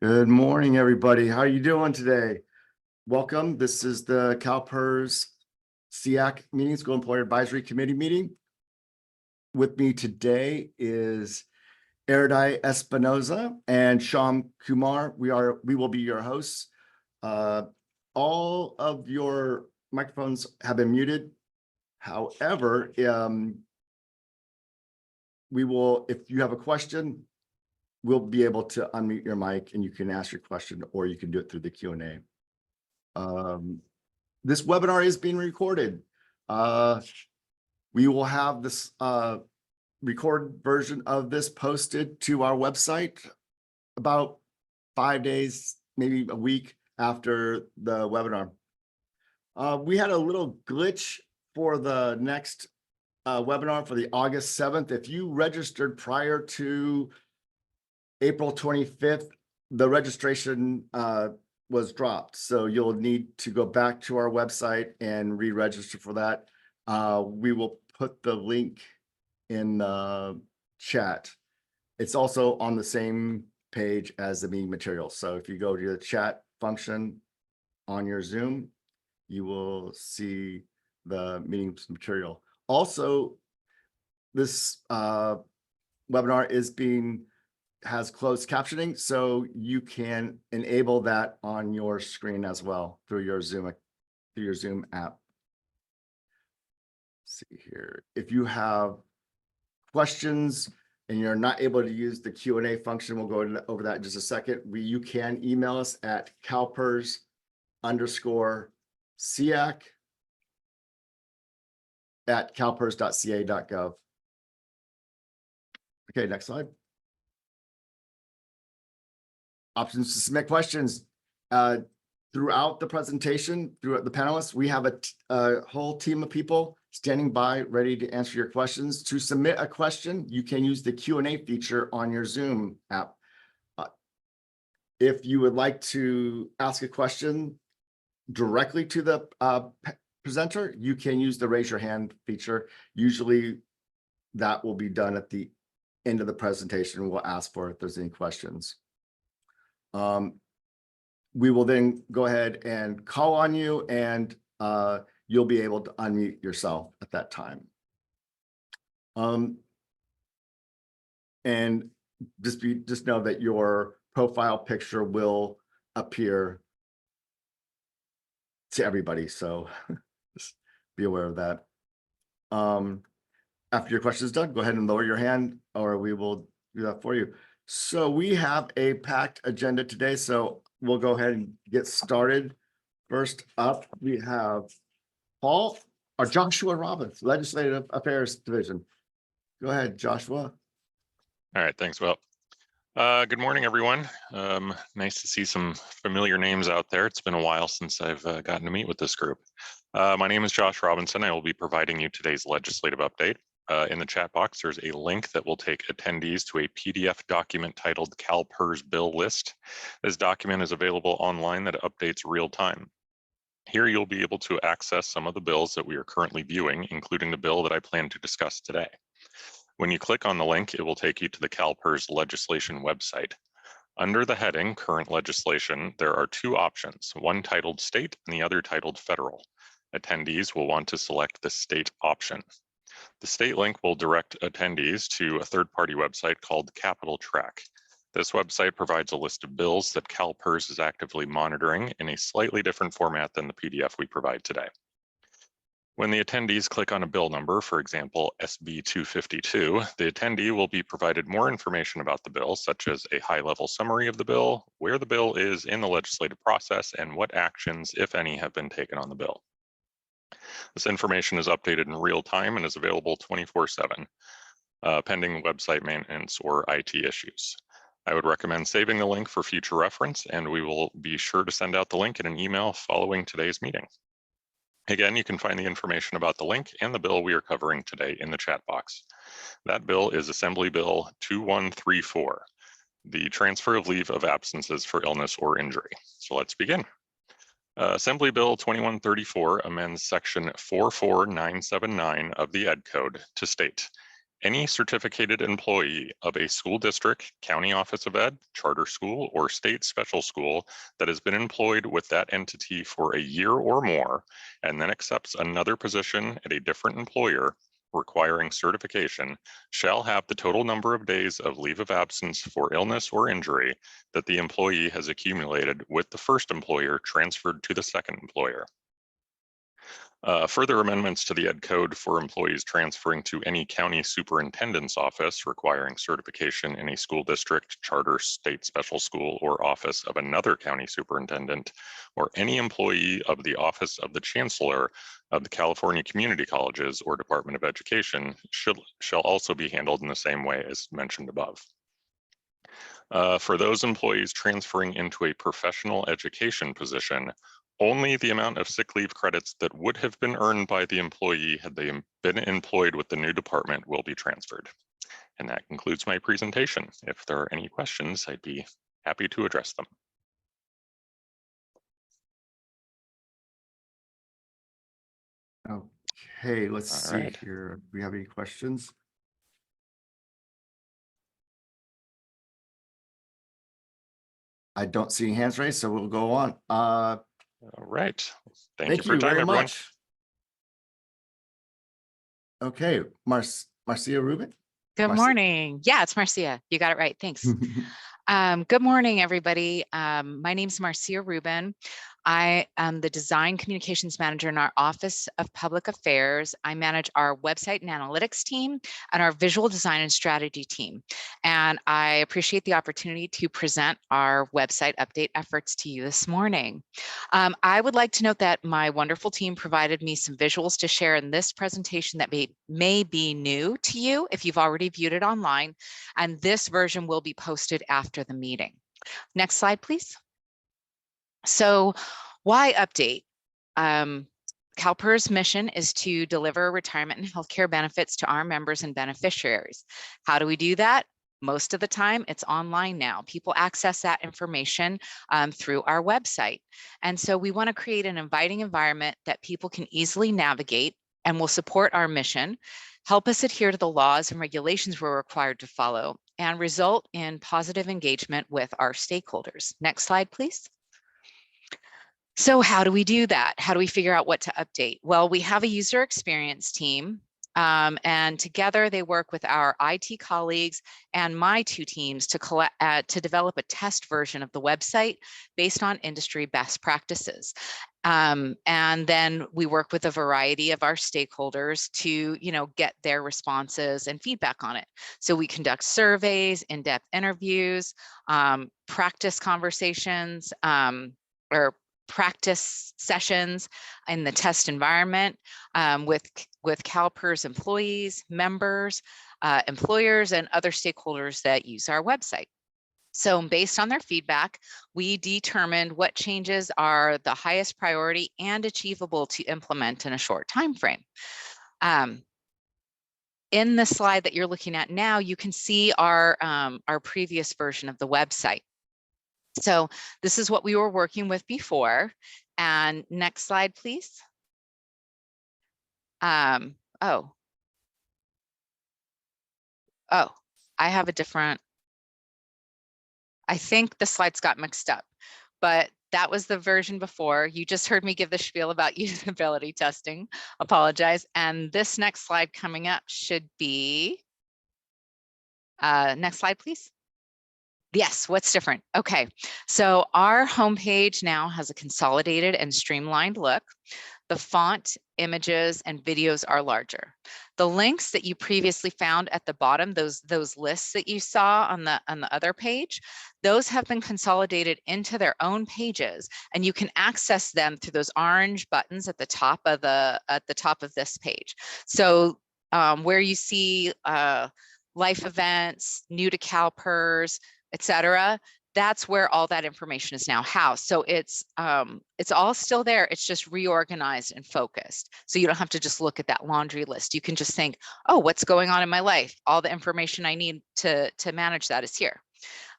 Good morning, everybody. How are you doing today? Welcome. This is the CalPERS SEAC meeting, School Employer Advisory Committee meeting. With me today is Erudai Espinoza and Shyam Kumar. We will be your hosts. All of your microphones have been muted. However, we will, if you have a question, we'll be able to unmute your mic and you can ask your question, or you can do it through the Q&A. This webinar is being recorded. We will have this recorded version of this posted to our website about 5 days, maybe a week after the webinar. We had a little glitch for the next webinar for the August 7th. If you registered prior to April 25th, the registration was dropped. So you'll need to go back to our website and re-register for that. We will put the link in the chat. It's also on the same page as the meeting material. So if you go to the chat function on your Zoom, you will see the meeting material. Also, this webinar has closed captioning, so you can enable that on your screen as well through your Zoom app. Let's see here. If you have questions and you're not able to use the Q&A function, we'll go over that in just a second. You can email us at calpers_SEAC@calpers.ca.gov. Okay, next slide. Options to submit questions. Throughout the presentation, throughout the panelists, we have a whole team of people standing by ready to answer your questions. To submit a question, you can use the Q&A feature on your Zoom app. If you would like to ask a question directly to the presenter, you can use the raise your hand feature. Usually that will be done at the end of the presentation. We'll ask for if there's any questions. We will then go ahead and call on you, and you'll be able to unmute yourself at that time. And just know that your profile picture will appear to everybody, so just be aware of that. After your question is done, go ahead and lower your hand, or we will do that for you. So we have a packed agenda today, so we'll go ahead and get started. First up, we have Joshua Robbins, Legislative Affairs Division. Go ahead, Joshua. All right, thanks, Will. Good morning, everyone. Nice to see some familiar names out there. It's been a while since I've gotten to meet with this group. My name is Josh Robinson. I will be providing you today's legislative update. In the chat box, there's a link that will take attendees to a PDF document titled CalPERS Bill List. This document is available online that updates real time. Here you'll be able to access some of the bills that we are currently viewing, including the bill that I plan to discuss today. When you click on the link, it will take you to the CalPERS legislation website. Under the heading Current Legislation, there are two options, one titled State and the other titled Federal. Attendees will want to select the State option. The state link will direct attendees to a third-party website called Capital Track. This website provides a list of bills that CalPERS is actively monitoring in a slightly different format than the PDF we provide today. When the attendees click on a bill number, for example, SB 252, the attendee will be provided more information about the bill, such as a high-level summary of the bill, where the bill is in the legislative process, and what actions, if any, have been taken on the bill. This information is updated in real time and is available 24/7, pending website maintenance or IT issues. I would recommend saving the link for future reference, and we will be sure to send out the link in an email following today's meeting. Again, you can find the information about the link and the bill we are covering today in the chat box. That bill is Assembly Bill 2134, the transfer of leave of absences for illness or injury. So let's begin. Assembly Bill 2134 amends Section 44979 of the Ed Code to state, Any certificated employee of a school district, county office of ed, charter school, or state special school that has been employed with that entity for a year or more and then accepts another position at a different employer requiring certification shall have the total number of days of leave of absence for illness or injury that the employee has accumulated with the first employer transferred to the second employer. Further amendments to the Ed Code for employees transferring to any county superintendent's office requiring certification in a school district, charter, state special school, or office of another county superintendent, or any employee of the office of the chancellor of the California Community Colleges or Department of Education shall also be handled in the same way as mentioned above. For those employees transferring into a professional education position, only the amount of sick leave credits that would have been earned by the employee had they been employed with the new department will be transferred. And that concludes my presentation. If there are any questions, I'd be happy to address them. Okay, let's All see right. here. Do we have any questions? I don't see any hands raised, so we'll go on. All right. Thank you Thank for your you time, very everyone. much. Okay, Marcia Rubin. Good Marcia? morning. Yeah, it's Marcia. You got it right. Thanks. Good morning, everybody. My name is Marcia Rubin. I am the Design Communications Manager in our Office of Public Affairs. I manage our website and analytics team and our visual design and strategy team. And I appreciate the opportunity to present our website update efforts to you this morning. I would like to note that my wonderful team provided me some visuals to share in this presentation that may be new to you if you've already viewed it online. And this version will be posted after the meeting. Next slide, please. So why update? CalPERS' mission is to deliver retirement and healthcare benefits to our members and beneficiaries. How do we do that? Most of the time, it's online now. People access that information through our website. And so we want to create an inviting environment that people can easily navigate and will support our mission, help us adhere to the laws and regulations we're required to follow, and result in positive engagement with our stakeholders. Next slide, please. So how do we do that? How do we figure out what to update? Well, we have a user experience team, and together they work with our IT colleagues and my two teams to develop a test version of the website based on industry best practices. And then we work with a variety of our stakeholders to, get their responses and feedback on it. So we conduct surveys, in-depth interviews, practice conversations, or practice sessions in the test environment with CalPERS employees, members, employers, and other stakeholders that use our website. So based on their feedback, we determined what changes are the highest priority and achievable to implement in a short time frame. In the slide that you're looking at now, you can see our previous version of the website. So this is what we were working with before. And next slide, please. I have a different, I think the slides got mixed up, but that was the version before. You just heard me give the spiel about usability testing. Apologize. And this next slide coming up should be, next slide, please. Yes, what's different? Okay, so our homepage now has a consolidated and streamlined look. The font, images, and videos are larger. The links that you previously found at the bottom, those lists that you saw on the other page, those have been consolidated into their own pages, and you can access them through those orange buttons at the top of this page. So where you see life events, new to CalPERS, etc., that's where all that information is now housed. So it's all still there. It's just reorganized and focused. So you don't have to just look at that laundry list. You can just think, oh, what's going on in my life? All the information I need to manage that is here.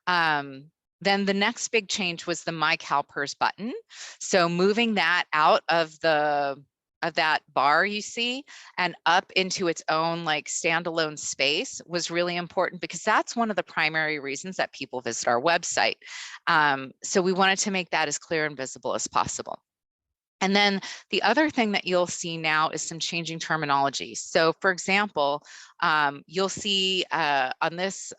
Then the next big change was the My CalPERS button. So moving that out of the of that bar you see and up into its own like standalone space was really important, because that's one of the primary reasons that people visit our website. So we wanted to make that as clear and visible as possible. And then the other thing that you'll see now is some changing terminology. So for example, you'll see on this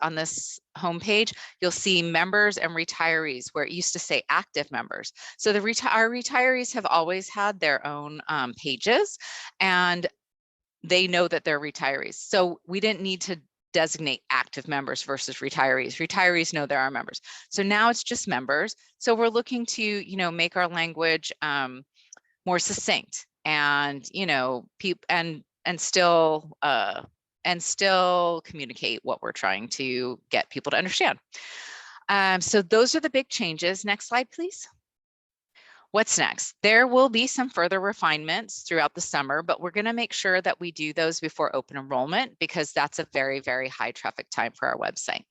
homepage, you'll see members and retirees, where it used to say active members. So our retirees have always had their own pages, and they know that they're retirees. So we didn't need to designate active members versus retirees. Retirees know they're our members. So now it's just members. So we're looking to, you know, make our language more succinct and, you know, and still communicate what we're trying to get people to understand. So those are the big changes. Next slide, please. What's next? There will be some further refinements throughout the summer, but we're going to make sure that we do those before open enrollment, because that's a very, very high traffic time for our website.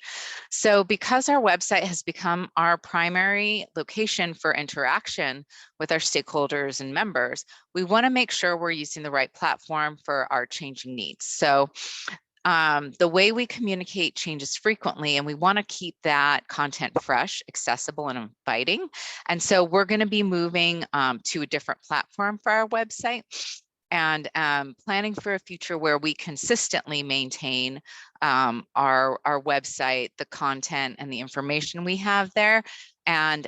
So because our website has become our primary location for interaction with our stakeholders and members, we want to make sure we're using the right platform for our changing needs. So the way we communicate changes frequently, and we want to keep that content fresh, accessible, and inviting. And so we're going to be moving to a different platform for our website, and planning for a future where we consistently maintain our website, the content and the information we have there. And,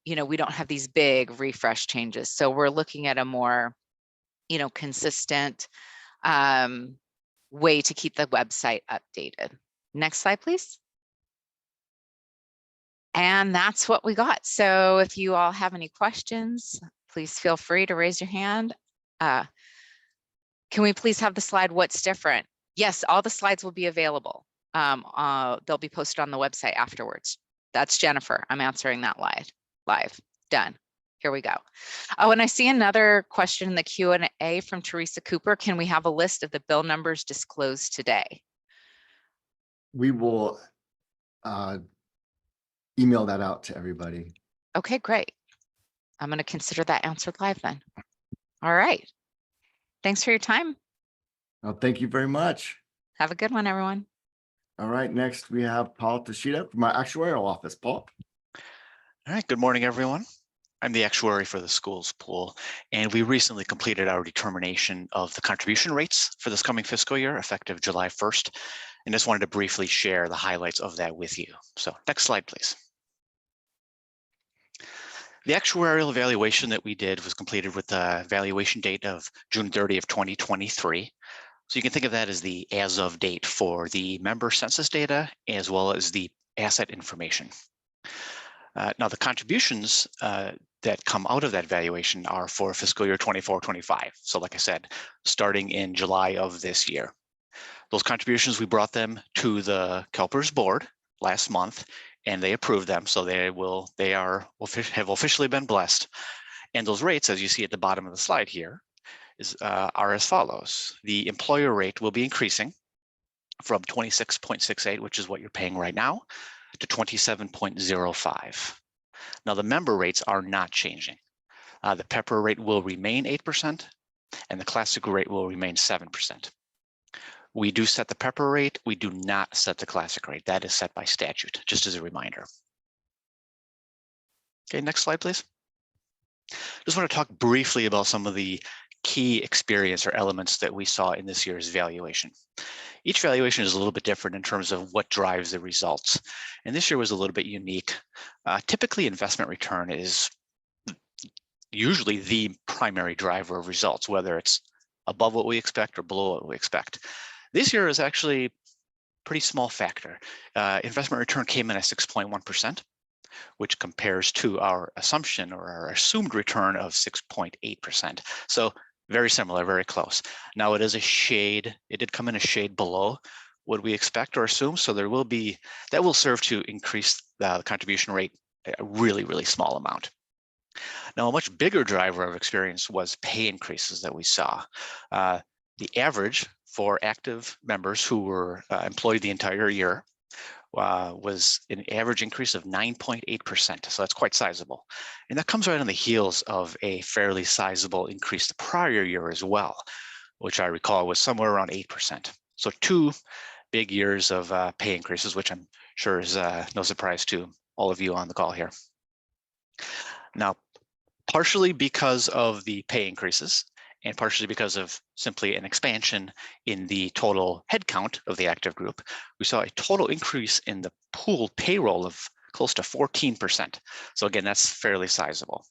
you know, we don't have these big refresh changes. So we're looking at a more, you know, consistent way to keep the website updated. Next slide, please. And that's what we got. So if you all have any questions, please feel free to raise your hand. Can we please have the slide, what's different? Yes, all the slides will be available. They'll be posted on the website afterwards. That's Jennifer. I'm answering that live. Done. Here we go. Oh, and I see another question in the Q&A from Teresa Cooper. Can we have a list of the bill numbers disclosed today? We will email that out to everybody. Okay, great. I'm going to consider that answered live then. All right. Thanks for your time. Well, thank you very much. Have a good one, everyone. All right, next we have Paul Toshida from our actuarial office. Paul. All right, good morning, everyone. I'm the actuary for the schools pool, and we recently completed our determination of the contribution rates for this coming fiscal year, effective July 1st, and just wanted to briefly share the highlights of that with you. So next slide, please. The actuarial evaluation that we did was completed with the valuation date of June 30 of 2023. So you can think of that as the as of date for the member census data, as well as the asset information. Now the contributions that come out of that valuation are for fiscal year 24-25. So like I said, starting in July of this year. Those contributions, we brought them to the CalPERS board last month, and they approved them. So they have officially been blessed. And those rates, as you see at the bottom of the slide here, are as follows. The employer rate will be increasing from 26.68, which is what you're paying right now, to 27.05. Now the member rates are not changing. The PEPR rate will remain 8%, and the classic rate will remain 7%. We do set the PEPR rate. We do not set the classic rate. That is set by statute, just as a reminder. Okay, next slide, please. Just want to talk briefly about some of the key experience or elements that we saw in this year's valuation. Each valuation is a little bit different in terms of what drives the results. And this year was a little bit unique. Typically, investment return is usually the primary driver of results, whether it's above what we expect or below what we expect. This year is actually a pretty small factor. Investment return came in at 6.1%, which compares to our assumption or our assumed return of 6.8%. So very similar, very close. Now it is a shade, it did come in a shade below what we expect or assume. So that will serve to increase the contribution rate a really, really small amount. Now, a much bigger driver of experience was pay increases that we saw. The average for active members who were employed the entire year was an average increase of 9.8%. So that's quite sizable. And that comes right on the heels of a fairly sizable increase the prior year as well, which I recall was somewhere around 8%. So 2 big years of pay increases, which I'm sure is no surprise to all of you on the call here. Now, partially because of the pay increases and partially because of simply an expansion in the total headcount of the active group, we saw a total increase in the pool payroll of close to 14%. So again, that's fairly sizable.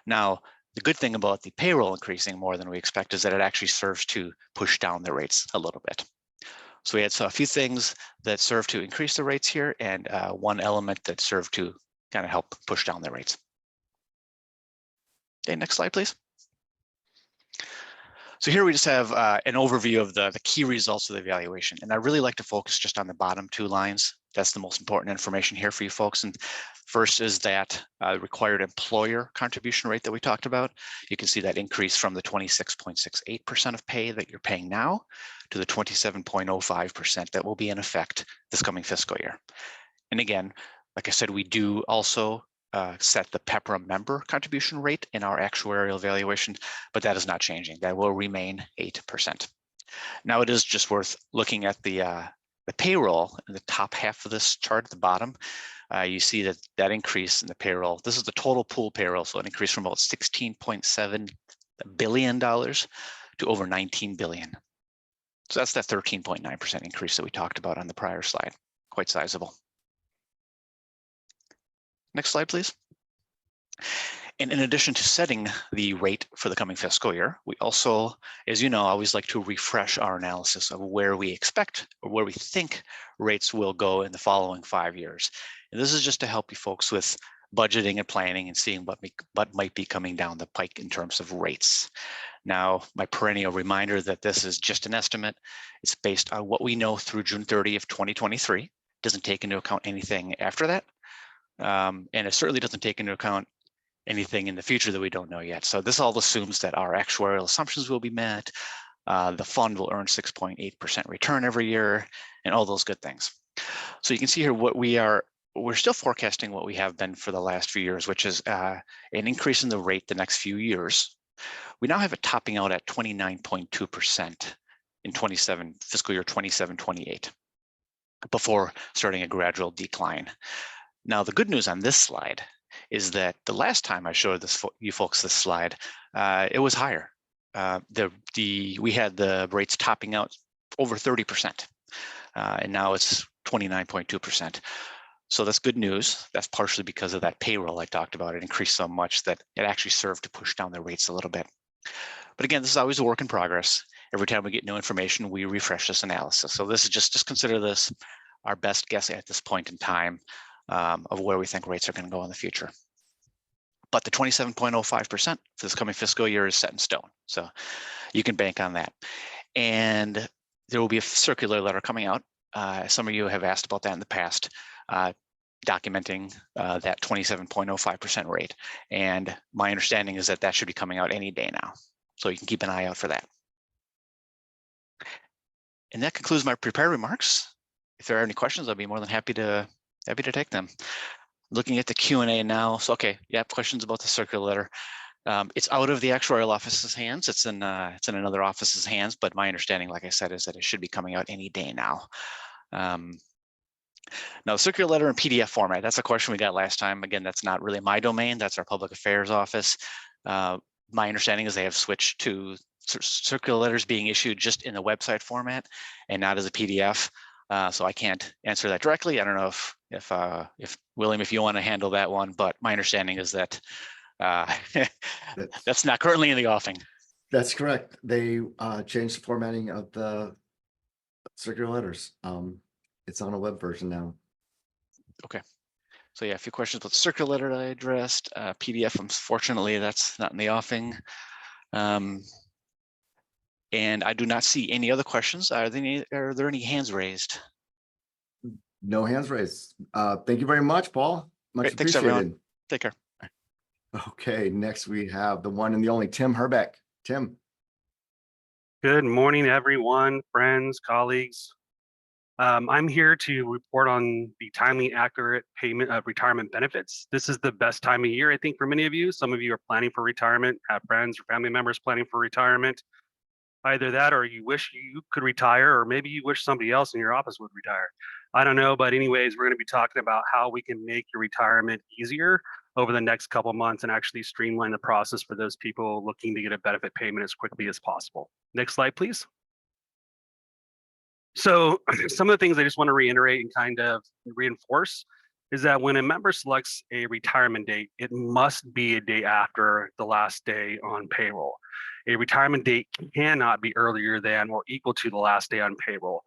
Now, the good thing about the payroll increasing more than we expect is that it actually serves to push down the rates a little bit. So we had a few things that serve to increase the rates here and one element that served to kind of help push down the rates. Okay, next slide, please. So here we just have an overview of the key results of the evaluation. And I really like to focus just on the bottom 2 lines. That's the most important information here for you folks. And first is that required employer contribution rate that we talked about. You can see that increase from the 26.68% of pay that you're paying now to the 27.05% that will be in effect this coming fiscal year. And again, like I said, we do also set the PEPRA member contribution rate in our actuarial evaluation, but that is not changing. That will remain 8%. Now it is just worth looking at the payroll in the top half of this chart at the bottom. You see that increase in the payroll. This is the total pool payroll, so it increased from about $16.7 billion to over $19 billion. So that's that 13.9% increase that we talked about on the prior slide. Quite sizable. Next slide, please. And in addition to setting the rate for the coming fiscal year, we also, as you know, always like to refresh our analysis of where we expect or where we think rates will go in the following 5 years. And this is just to help you folks with budgeting and planning and seeing what might be coming down the pike in terms of rates. Now, my perennial reminder that this is just an estimate. It's based on what we know through June 30 of 2023. It doesn't take into account anything after that. And it certainly doesn't take into account anything in the future that we don't know yet. So this all assumes that our actuarial assumptions will be met, the fund will earn 6.8% return every year, and all those good things. So you can see here what we're still forecasting what we have been for the last few years, which is an increase in the rate the next few years. We now have it topping out at 29.2% in fiscal year 27-28, before starting a gradual decline. Now, the good news on this slide is that the last time I showed you folks this slide, it was higher. We had the rates topping out over 30%, and now it's 29.2%. So that's good news. That's partially because of that payroll I talked about. It increased so much that it actually served to push down the rates a little bit. But again, this is always a work in progress. Every time we get new information, we refresh this analysis. So this is just consider this our best guess at this point in time of where we think rates are going to go in the future. But the 27.05% for this coming fiscal year is set in stone. So you can bank on that. And there will be a circular letter coming out. Some of you have asked about that in the past, documenting that 27.05% rate. And my understanding is that that should be coming out any day now. So you can keep an eye out for that. And that concludes my prepared remarks. If there are any questions, I'll be more than happy to take them. Looking at the Q&A now. So, okay, yeah, questions about the circular letter. It's out of the actuarial office's hands. It's in another office's hands, but my understanding, like I said, is that it should be coming out any day now. Now, the circular letter in PDF format, that's a question we got last time. Again, that's not really my domain. That's our public affairs office. My understanding is they have switched to circular letters being issued just in the website format and not as a PDF. So I can't answer that directly. I don't know if William, if you want to handle that one, but my understanding is that that's not currently in the offing. That's correct. They changed the formatting of the circular letters. It's on a web version now. Okay. So yeah, a few questions about the circular letter that I addressed. PDF, unfortunately, that's not in the offing. And I do not see any other questions. Are there any hands raised? No hands raised. Thank you very much, Paul. Much Great, thanks, appreciated. everyone. Take care. Okay, next we have the one and the only Tim Herbeck. Tim. Good morning, everyone, friends, colleagues. I'm here to report on the timely, accurate payment of retirement benefits. This is the best time of year, I think, for many of you. Some of you are planning for retirement, have friends or family members planning for retirement. Either that or you wish you could retire, or maybe you wish somebody else in your office would retire. I don't know, but anyways, we're going to be talking about how we can make your retirement easier over the next couple months and actually streamline the process for those people looking to get a benefit payment as quickly as possible. Next slide, please. So some of the things I just want to reiterate and kind of reinforce is that when a member selects a retirement date, it must be a day after the last day on payroll. A retirement date cannot be earlier than or equal to the last day on payroll.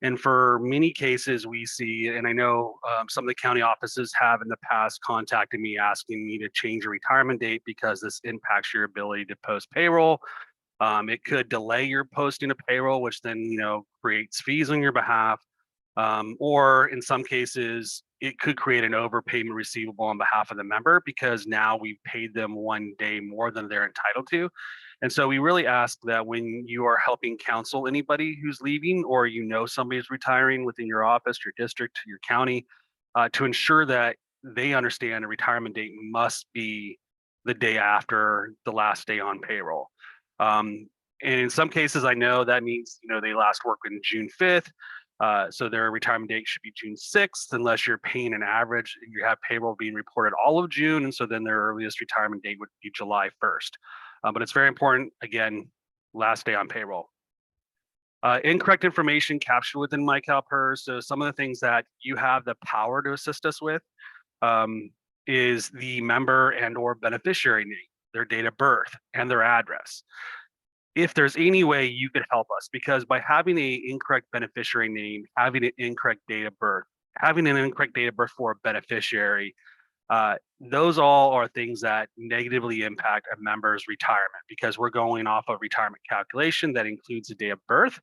And for many cases we see, and I know some of the county offices have in the past contacted me asking me to change a retirement date because this impacts your ability to post payroll. It could delay your posting of payroll, which then creates fees on your behalf. Or in some cases, it could create an overpayment receivable on behalf of the member because now we've paid them one day more than they're entitled to. And so we really ask that when you are helping counsel anybody who's leaving, or somebody's retiring within your office, your district, your county, to ensure that they understand a retirement date must be the day after the last day on payroll. And in some cases, I know that means they last work in June 5th. So their retirement date should be June 6th, unless you're paying an average. You have payroll being reported all of June, and so then their earliest retirement date would be July 1st. But it's very important, again, last day on payroll. Incorrect information captured within my CalPERS. So some of the things that you have the power to assist us with is the member and or beneficiary name, their date of birth, and their address. If there's any way you could help us, because by having an incorrect beneficiary name, having an incorrect date of birth, having an incorrect date of birth for a beneficiary, those all are things that negatively impact a member's retirement, because we're going off a retirement calculation that includes the day of birth.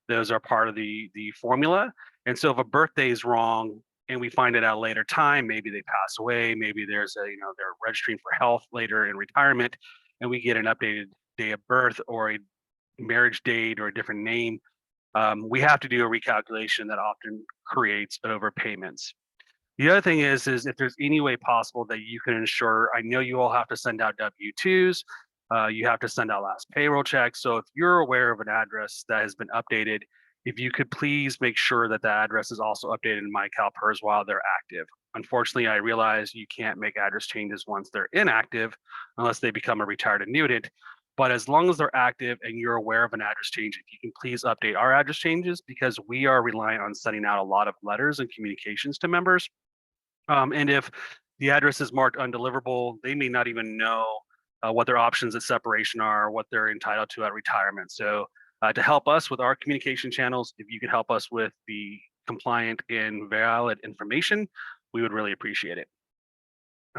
Those are part of the formula. And so if a birthday is wrong and we find it at a later time, maybe they pass away, maybe there's they're registering for health later in retirement, and we get an updated day of birth or a marriage date or a different name, we have to do a recalculation that often creates overpayments. The other thing is if there's any way possible that you can ensure, I know you all have to send out W-2s, you have to send out last payroll checks. So if you're aware of an address that has been updated, if you could please make sure that the address is also updated in my CalPERS while they're active. Unfortunately, I realize you can't make address changes once they're inactive unless they become a retired annuitant. But as long as they're active and you're aware of an address change, if you can please update our address changes, because we are reliant on sending out a lot of letters and communications to members. And if the address is marked undeliverable, they may not even know what their options at separation are, what they're entitled to at retirement. So to help us with our communication channels, if you could help us with the compliant and valid information, we would really appreciate it.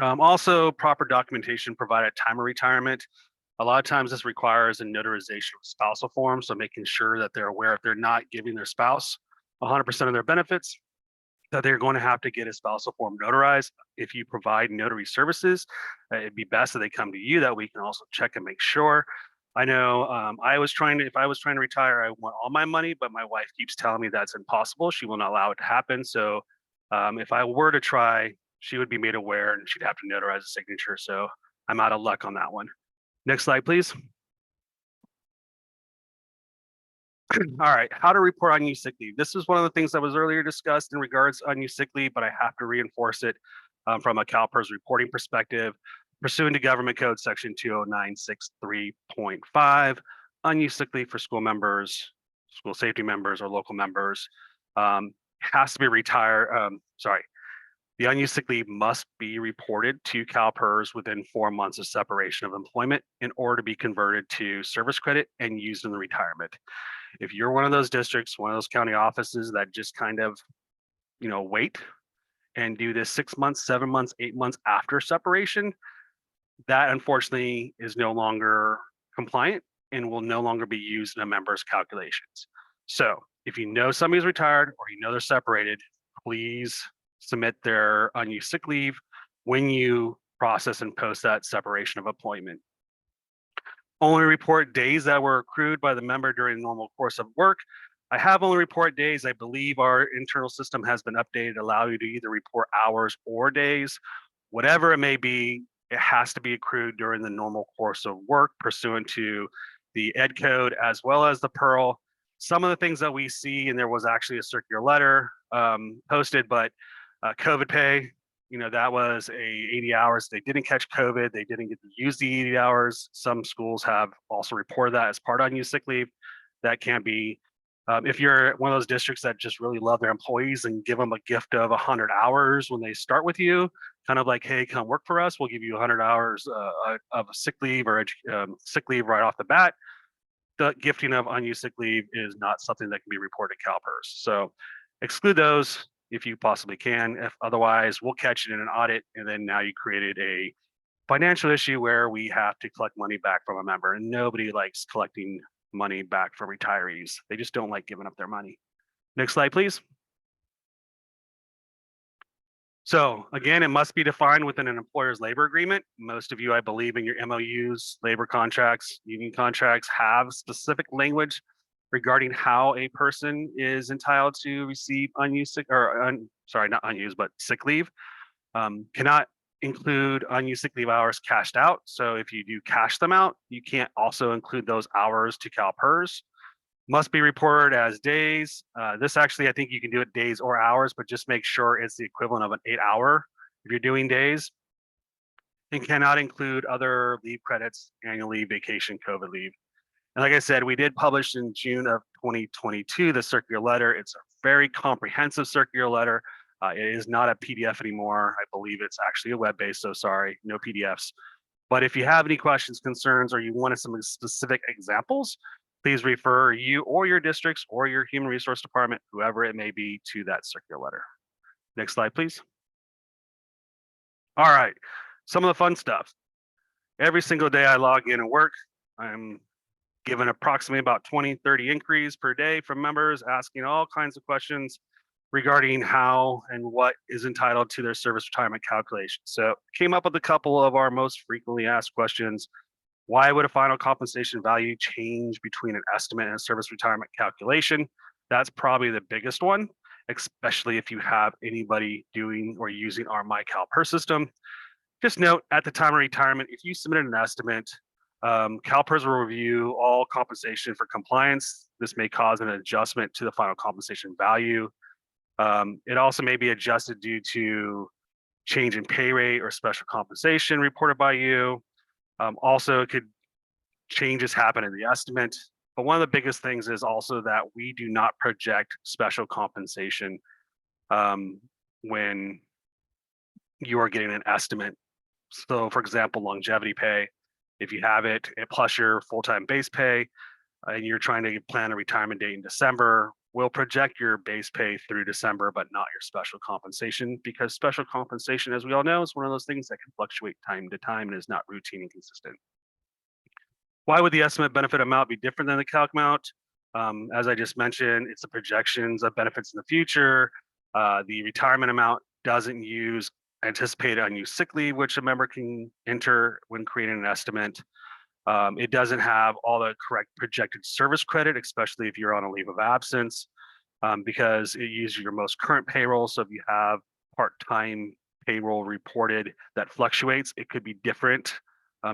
Also, proper documentation provided at time of retirement. A lot of times this requires a notarization of spousal form, so making sure that they're aware if they're not giving their spouse 100% of their benefits, that they're going to have to get a spousal form notarized. If you provide notary services, it'd be best that they come to you, that we can also check and make sure. I know if I was trying to retire, I want all my money, but my wife keeps telling me that's impossible. She will not allow it to happen. So if I were to try, she would be made aware and she'd have to notarize a signature. So I'm out of luck on that one. Next slide, please. All right, how to report unused sick leave. This is one of the things that was earlier discussed in regards to unused sick leave, but I have to reinforce it from a CalPERS reporting perspective. Pursuant to Government Code Section 20963.5, unused sick leave for school members, school safety members, or local members has to be retired. The unused sick leave must be reported to CalPERS within 4 months of separation of employment in order to be converted to service credit and used in the retirement. If you're one of those districts, one of those county offices that just kind of, wait and do this 6 months, 7 months, 8 months after separation, that unfortunately is no longer compliant and will no longer be used in a member's calculations. So if you know somebody's retired or they're separated, please submit their unused sick leave when you process and post that separation of employment. Only report days that were accrued by the member during the normal course of work. I have only report days. I believe our internal system has been updated to allow you to either report hours or days. Whatever it may be, it has to be accrued during the normal course of work pursuant to the Ed Code as well as the Pearl. Some of the things that we see, and there was actually a circular letter posted, but COVID pay, that was 80 hours. They didn't catch COVID. They didn't get to use the 80 hours. Some schools have also reported that as part of unused sick leave. That can be, if you're one of those districts that just really love their employees and give them a gift of 100 hours when they start with you, kind of like, hey, come work for us. We'll give you 100 hours of sick leave or sick leave right off the bat. The gifting of unused sick leave is not something that can be reported to CalPERS. So exclude those if you possibly can. If otherwise, we'll catch it in an audit, and then now you created a financial issue where we have to collect money back from a member, and nobody likes collecting money back from retirees. They just don't like giving up their money. Next slide, please. So again, it must be defined within an employer's labor agreement. Most of you, I believe, in your MOUs, labor contracts, union contracts have specific language regarding how a person is entitled to receive unused sick, or sorry, not unused, but sick leave. Cannot include unused sick leave hours cashed out. So if you do cash them out, you can't also include those hours to CalPERS. Must be reported as days. This actually, I think you can do it days or hours, but just make sure it's the equivalent of an 8-hour if you're doing days. And cannot include other leave credits, annual leave, vacation, COVID leave. And like I said, we did publish in June of 2022 the circular letter. It's a very comprehensive circular letter. It is not a PDF anymore. I believe it's actually a web-based, so sorry, no PDFs. But if you have any questions, concerns, or you wanted some specific examples, please refer you or your districts or your human resource department, whoever it may be, to that circular letter. Next slide, please. All right, some of the fun stuff. Every single day I log in and work, I'm given approximately about 20, 30 inquiries per day from members asking all kinds of questions regarding how and what is entitled to their service retirement calculation. So came up with a couple of our most frequently asked questions. Why would a final compensation value change between an estimate and a service retirement calculation? That's probably the biggest one, especially if you have anybody doing or using our CalPERS system. Just note, at the time of retirement, if you submitted an estimate, CalPERS will review all compensation for compliance. This may cause an adjustment to the final compensation value. It also may be adjusted due to change in pay rate or special compensation reported by you. Also, it could changes happen in the estimate. But one of the biggest things is also that we do not project special compensation when you are getting an estimate. So for example, longevity pay, if you have it plus your full-time base pay and you're trying to plan a retirement date in December, we'll project your base pay through December, but not your special compensation, because special compensation, as we all know, is one of those things that can fluctuate time to time and is not routine and consistent. Why would the estimate benefit amount be different than the calc amount? As I just mentioned, it's the projections of benefits in the future. The retirement amount doesn't use anticipated unused sick leave, which a member can enter when creating an estimate. It doesn't have all the correct projected service credit, especially if you're on a leave of absence, because it uses your most current payroll. So if you have part-time payroll reported that fluctuates, it could be different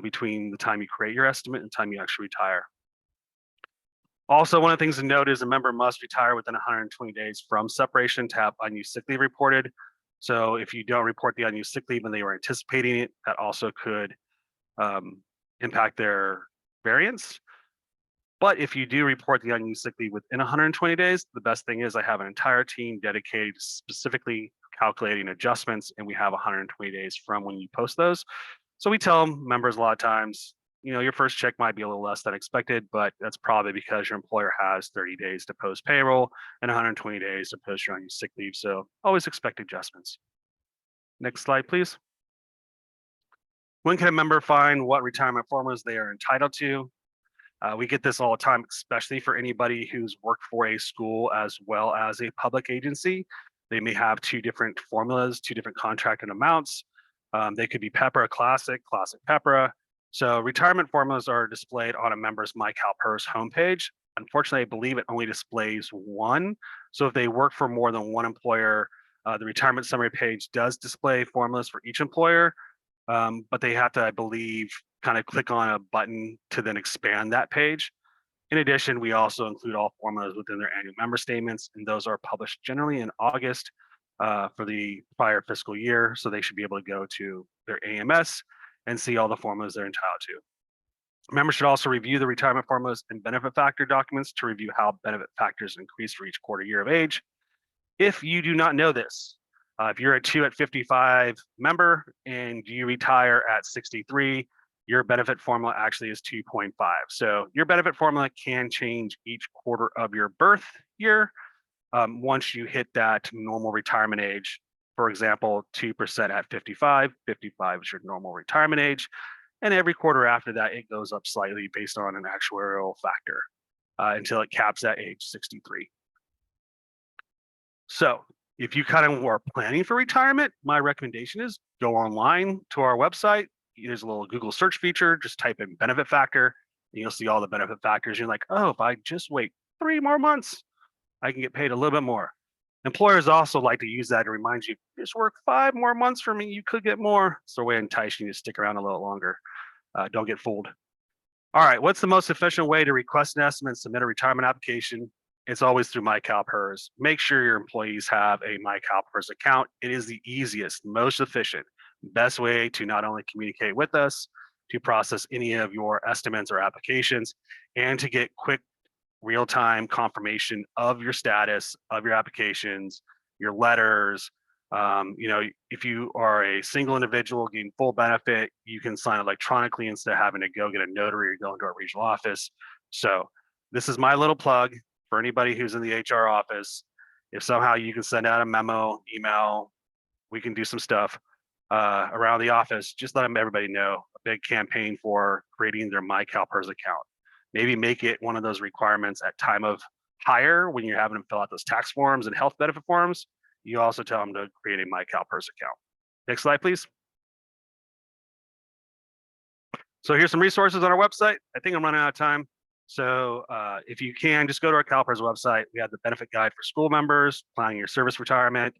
between the time you create your estimate and the time you actually retire. Also, one of the things to note is a member must retire within 120 days from separation to have unused sick leave reported. So if you don't report the unused sick leave and they were anticipating it, that also could impact their variance. But if you do report the unused sick leave within 120 days, the best thing is I have an entire team dedicated to specifically calculating adjustments, and we have 120 days from when you post those. So we tell members a lot of times, your first check might be a little less than expected, but that's probably because your employer has 30 days to post payroll and 120 days to post your unused sick leave. So always expect adjustments. Next slide, please. When can a member find what retirement formulas they are entitled to? We get this all the time, especially for anybody who's worked for a school as well as a public agency. They may have two different formulas, two different contracted amounts. They could be PEPRA, classic PEPRA. So retirement formulas are displayed on a member's CalPERS homepage. Unfortunately, I believe it only displays one. So if they work for more than one employer, the retirement summary page does display formulas for each employer, but they have to, I believe, kind of click on a button to then expand that page. In addition, we also include all formulas within their annual member statements, and those are published generally in August for the prior fiscal year. So they should be able to go to their AMS and see all the formulas they're entitled to. Members should also review the retirement formulas and benefit factor documents to review how benefit factors increase for each quarter year of age. If you do not know this, if you're a 2 at 55 member and you retire at 63, your benefit formula actually is 2.5. So your benefit formula can change each quarter of your birth year once you hit that normal retirement age. For example, 2% at 55, 55 is your normal retirement age. And every quarter after that, it goes up slightly based on an actuarial factor until it caps at age 63. So if you kind of are planning for retirement, my recommendation is go online to our website. There's a little Google search feature, just type in benefit factor, and you'll see all the benefit factors. You're like, oh, if I just wait 3 more months, I can get paid a little bit more. Employers also like to use that to remind you, just work 5 more months for me, you could get more. So a way to entice you to stick around a little longer. Don't get fooled. All right, what's the most efficient way to request an estimate and submit a retirement application? It's always through CalPERS. Make sure your employees have a CalPERS account. It is the easiest, most efficient, best way to not only communicate with us, to process any of your estimates or applications, and to get quick real-time confirmation of your status, of your applications, your letters. If you are a single individual getting full benefit, you can sign electronically instead of having to go get a notary or go into our regional office. So this is my little plug for anybody who's in the HR office. If somehow you can send out a memo, email, we can do some stuff around the office. Just let everybody know a big campaign for creating their CalPERS account. Maybe make it one of those requirements at time of hire when you're having them fill out those tax forms and health benefit forms. You also tell them to create a CalPERS account. Next slide, please. So here's some resources on our website. I think I'm running out of time. So if you can, just go to our CalPERS website. We have the benefit guide for school members, planning your service retirement.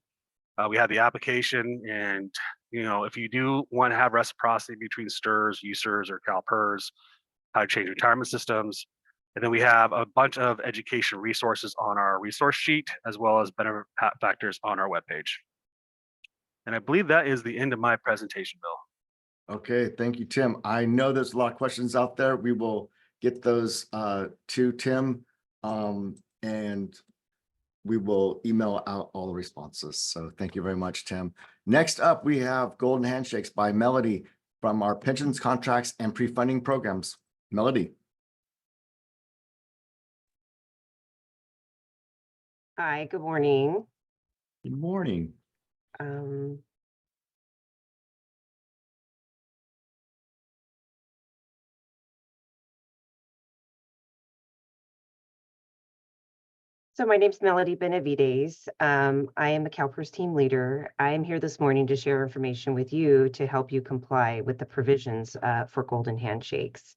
We have the application, and if you do want to have reciprocity between STRS, USERS, or CalPERS, how to change retirement systems. And then we have a bunch of education resources on our resource sheet, as well as benefit factors on our webpage. And I believe that is the end of my presentation, Bill. Okay, thank you, Tim. I know there's a lot of questions out there. We will get those to Tim, and we will email out all the responses. So thank you very much, Tim. Next up, we have Golden Handshakes by Melody from our pensions, contracts, and pre-funding programs. Melody. Hi, good morning. Good morning. So my name's Melody Benavides. I am a CalPERS team leader. I am here this morning to share information with you to help you comply with the provisions for Golden Handshakes.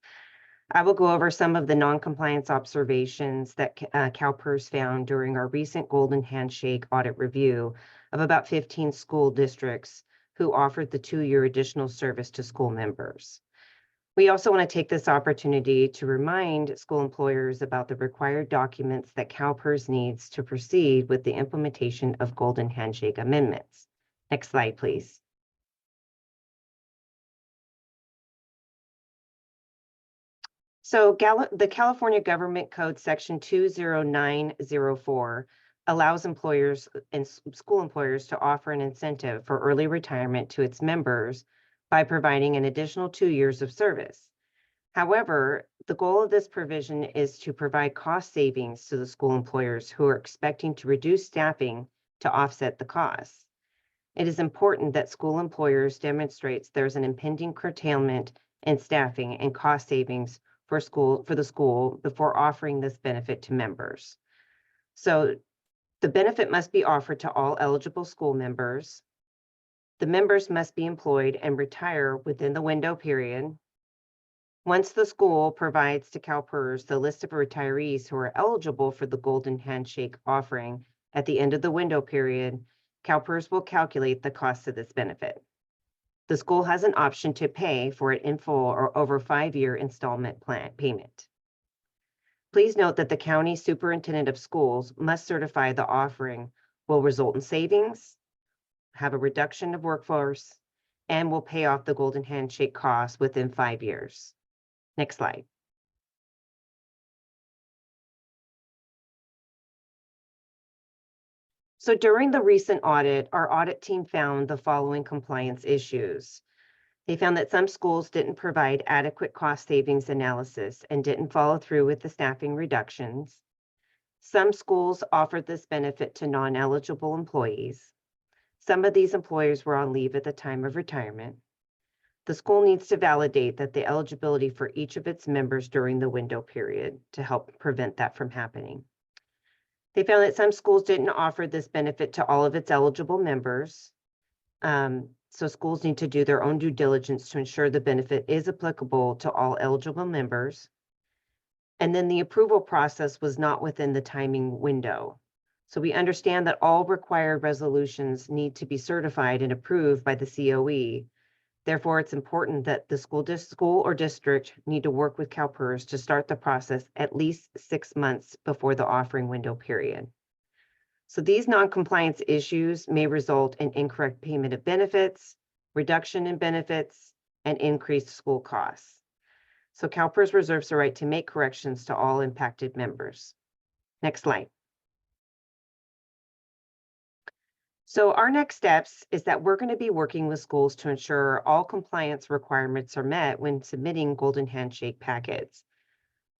I will go over some of the non-compliance observations that CalPERS found during our recent Golden Handshake audit review of about 15 school districts who offered the 2-year additional service to school members. We also want to take this opportunity to remind school employers about the required documents that CalPERS needs to proceed with the implementation of Golden Handshake amendments. Next slide, please. So the California Government Code Section 20904 allows employers and school employers to offer an incentive for early retirement to its members by providing an additional 2 years of service. However, the goal of this provision is to provide cost savings to the school employers who are expecting to reduce staffing to offset the costs. It is important that school employers demonstrates there's an impending curtailment in staffing and cost savings for the school before offering this benefit to members. So the benefit must be offered to all eligible school members. The members must be employed and retire within the window period. Once the school provides to CalPERS the list of retirees who are eligible for the Golden Handshake offering at the end of the window period, CalPERS will calculate the cost of this benefit. The school has an option to pay for it in full or over 5-year installment plan payment. Please note that the county superintendent of schools must certify the offering will result in savings, have a reduction of workforce, and will pay off the Golden Handshake costs within 5 years. Next slide. So during the recent audit, our audit team found the following compliance issues. They found that some schools didn't provide adequate cost savings analysis and didn't follow through with the staffing reductions. Some schools offered this benefit to non-eligible employees. Some of these employers were on leave at the time of retirement. The school needs to validate that the eligibility for each of its members during the window period to help prevent that from happening. They found that some schools didn't offer this benefit to all of its eligible members. So schools need to do their own due diligence to ensure the benefit is applicable to all eligible members. And then the approval process was not within the timing window. So we understand that all required resolutions need to be certified and approved by the COE. Therefore, it's important that the school or district need to work with CalPERS to start the process at least 6 months before the offering window period. So these non-compliance issues may result in incorrect payment of benefits, reduction in benefits, and increased school costs. So CalPERS reserves the right to make corrections to all impacted members. Next slide. So our next steps is that we're going to be working with schools to ensure all compliance requirements are met when submitting Golden Handshake packets.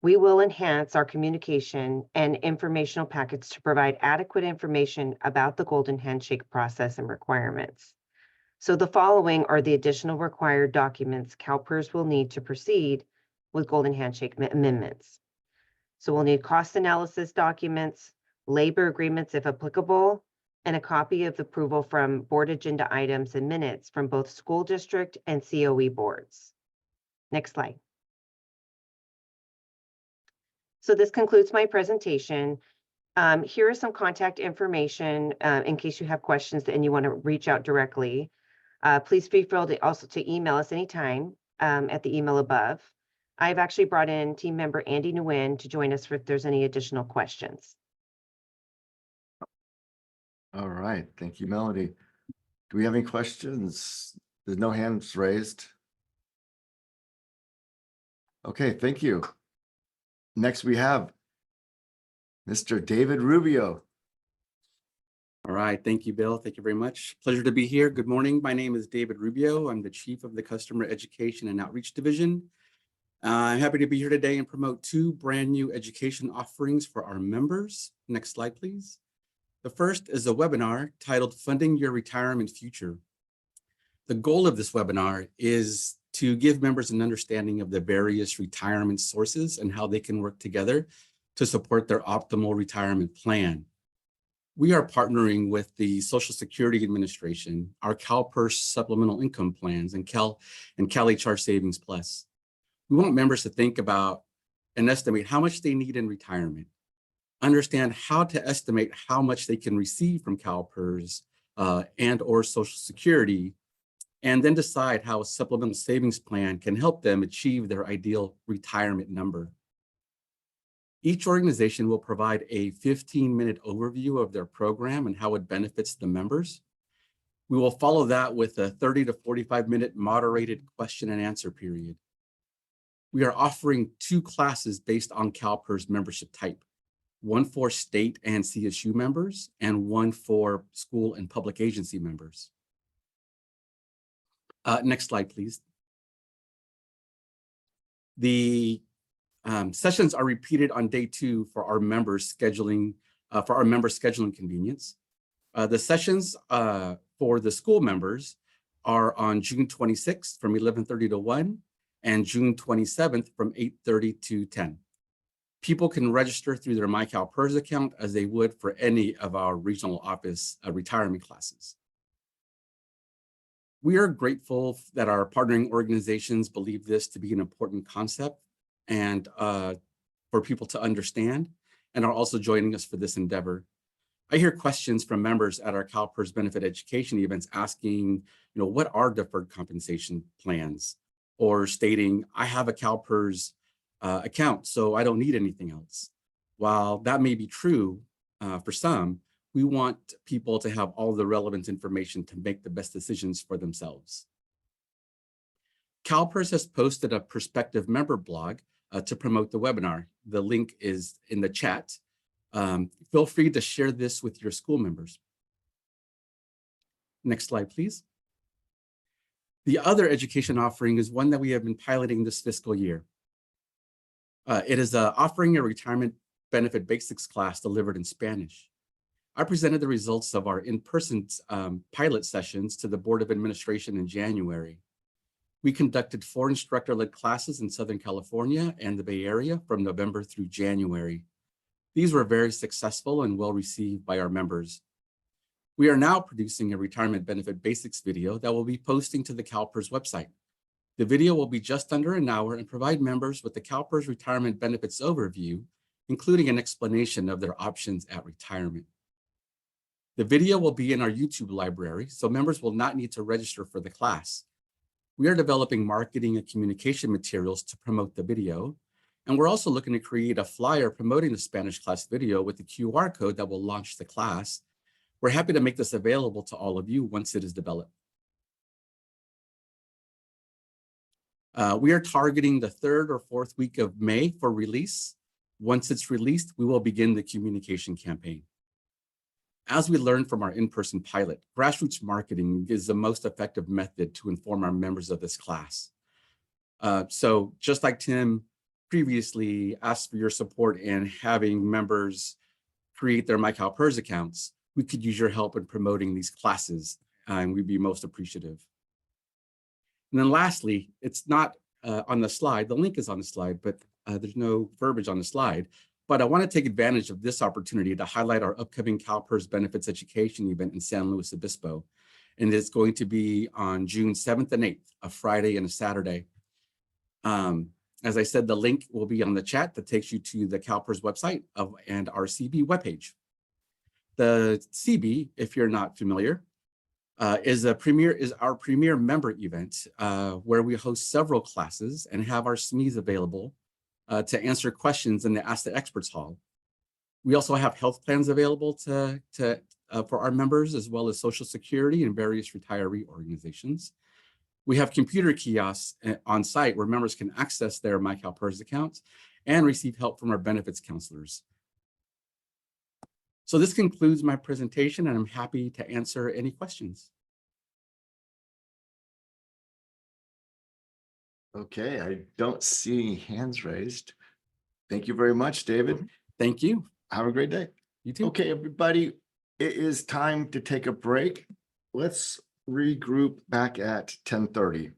We will enhance our communication and informational packets to provide adequate information about the Golden Handshake process and requirements. So the following are the additional required documents CalPERS will need to proceed with Golden Handshake amendments. So we'll need cost analysis documents, labor agreements if applicable, and a copy of the approval from board agenda items and minutes from both school district and COE boards. Next slide. So this concludes my presentation. Here is some contact information in case you have questions and you want to reach out directly. Please feel free to also to email us anytime at the email above. I've actually brought in team member Andy Nguyen to join us if there's any additional questions. All right, thank you, Melody. Do we have any questions? There's no hands raised. Okay, thank you. Next, we have Mr. David Rubio. All right, thank you, Bill. Thank you very much. Pleasure to be here. Good morning. My name is David Rubio. I'm the Chief of the Customer Education and Outreach Division. I'm happy to be here today and promote 2 brand new education offerings for our members. Next slide, please. The first is a webinar titled Funding Your Retirement Future. The goal of this webinar is to give members an understanding of the various retirement sources and how they can work together to support their optimal retirement plan. We are partnering with the Social Security Administration, our CalPERS supplemental income plans, and CalHR Savings Plus. We want members to think about and estimate how much they need in retirement, understand how to estimate how much they can receive from CalPERS and or Social Security, and then decide how a supplemental savings plan can help them achieve their ideal retirement number. Each organization will provide a 15-minute overview of their program and how it benefits the members. We will follow that with a 30 to 45-minute moderated question and answer period. We are offering 2 classes based on CalPERS membership type, one for state and CSU members and one for school and public agency members. Next slide, please. The sessions are repeated on day 2 for our members scheduling convenience. The sessions for the school members are on June 26th from 11:30 to 1 and June 27th from 8:30 to 10. People can register through their MyCalPERS account as they would for any of our regional office retirement classes. We are grateful that our partnering organizations believe this to be an important concept and for people to understand, and are also joining us for this endeavor. I hear questions from members at our CalPERS benefit education events asking, what are deferred compensation plans? Or stating, I have a CalPERS account, so I don't need anything else. While that may be true for some, we want people to have all the relevant information to make the best decisions for themselves. CalPERS has posted a prospective member blog to promote the webinar. The link is in the chat. Feel free to share this with your school members. Next slide, please. The other education offering is one that we have been piloting this fiscal year. It is offering a retirement benefit basics class delivered in Spanish. I presented the results of our in-person pilot sessions to the Board of Administration in January. We conducted 4 instructor-led classes in Southern California and the Bay Area from November through January. These were very successful and well received by our members. We are now producing a retirement benefit basics video that we'll be posting to the CalPERS website. The video will be just under an hour and provide members with the CalPERS retirement benefits overview, including an explanation of their options at retirement. The video will be in our YouTube library, so members will not need to register for the class. We are developing marketing and communication materials to promote the video, and we're also looking to create a flyer promoting the Spanish class video with the QR code that will launch the class. We're happy to make this available to all of you once it is developed. We are targeting the 3rd or 4th week of May for release. Once it's released, we will begin the communication campaign. As we learned from our in-person pilot, grassroots marketing is the most effective method to inform our members of this class. So just like Tim previously asked for your support in having members create their MyCalPERS accounts, we could use your help in promoting these classes, and we'd be most appreciative. And then lastly, it's not on the slide, the link is on the slide, but there's no verbiage on the slide. But I want to take advantage of this opportunity to highlight our upcoming CalPERS benefits education event in San Luis Obispo. And it's going to be on June 7th and 8th, a Friday and a Saturday. As I said, the link will be on the chat that takes you to the CalPERS website and our CB webpage. The CB, if you're not familiar, is our premier member event where we host several classes and have our SMEs available to answer questions in the Ask the Experts Hall. We also have health plans available for our members, as well as Social Security and various retiree organizations. We have computer kiosks on site where members can access their MyCalPERS accounts and receive help from our benefits counselors. So this concludes my presentation, and I'm happy to answer any questions. Okay, I don't see any hands raised. Thank you very much, David. Thank you. Have a great day. You too. Okay, everybody, it is time to take a break. Let's regroup back at 10:30.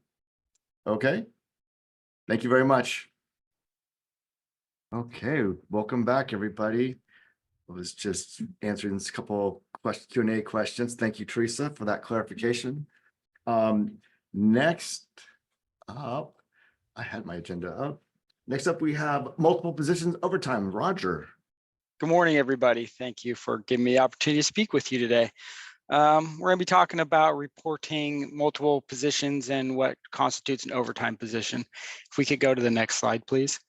Okay, thank you very much. Okay, welcome back, everybody. I was just answering this couple Q&A questions. Thank you, Teresa, for that clarification. Next up, I had my agenda up. Next up, we have multiple positions overtime. Roger. Good morning, everybody. Thank you for giving me the opportunity to speak with you today. We're going to be talking about reporting multiple positions and what constitutes an overtime position. If we could go to the next slide, please.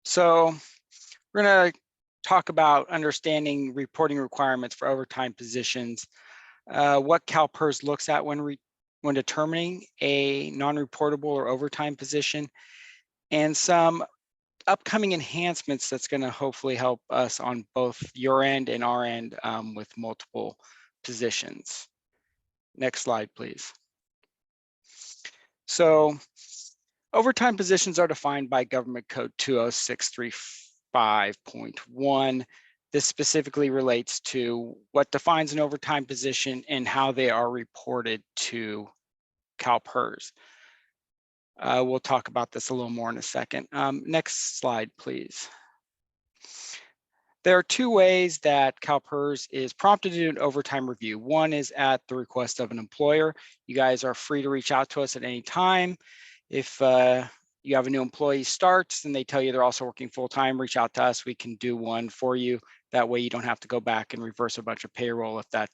So we're going to talk about understanding reporting requirements for overtime positions, what CalPERS looks at when determining a non-reportable or overtime position, and some upcoming enhancements that's going to hopefully help us on both your end and our end with multiple positions. Next slide, please. So overtime positions are defined by Government Code 20635.1. This specifically relates to what defines an overtime position and how they are reported to CalPERS. We'll talk about this a little more in a second. Next slide, please. There are two ways that CalPERS is prompted to do an overtime review. One is at the request of an employer. You guys are free to reach out to us at any time. If you have a new employee starts and they tell you they're also working full-time, reach out to us. We can do one for you. That way you don't have to go back and reverse a bunch of payroll if that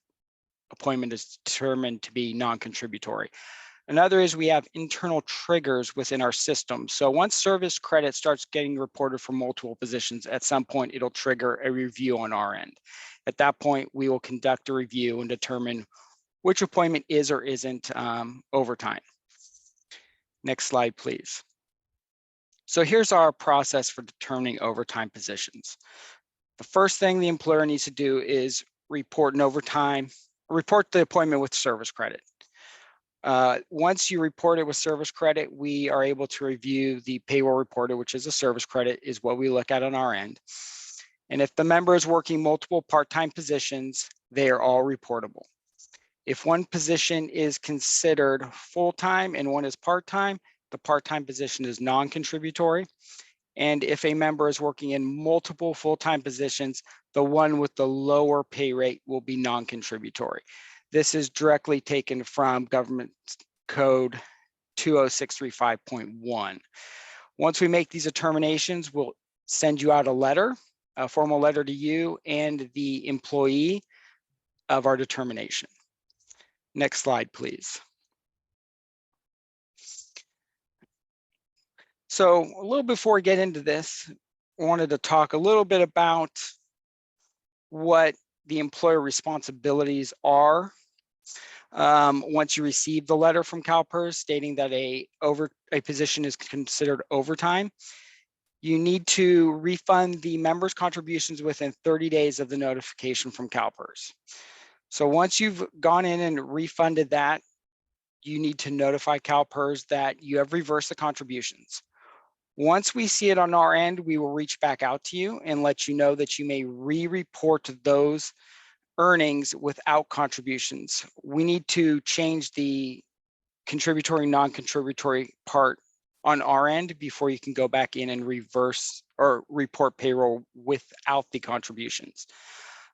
appointment is determined to be non-contributory. Another is we have internal triggers within our system. So once service credit starts getting reported for multiple positions, at some point it'll trigger a review on our end. At that point, we will conduct a review and determine which appointment is or isn't overtime. Next slide, please. So here's our process for determining overtime positions. The first thing the employer needs to do is report the appointment with service credit. Once you report it with service credit, we are able to review the payroll reported, which is a service credit, is what we look at on our end. And if the member is working multiple part-time positions, they are all reportable. If one position is considered full-time and one is part-time, the part-time position is non-contributory. And if a member is working in multiple full-time positions, the one with the lower pay rate will be non-contributory. This is directly taken from Government Code 20635.1. Once we make these determinations, we'll send you out a letter, a formal letter to you and the employee of our determination. Next slide, please. So a little before we get into this, I wanted to talk a little bit about what the employer responsibilities are. Once you receive the letter from CalPERS stating that a position is considered overtime, you need to refund the member's contributions within 30 days of the notification from CalPERS. So once you've gone in and refunded that, you need to notify CalPERS that you have reversed the contributions. Once we see it on our end, we will reach back out to you and let you know that you may re-report those earnings without contributions. We need to change the contributory, non-contributory part on our end before you can go back in and reverse or report payroll without the contributions.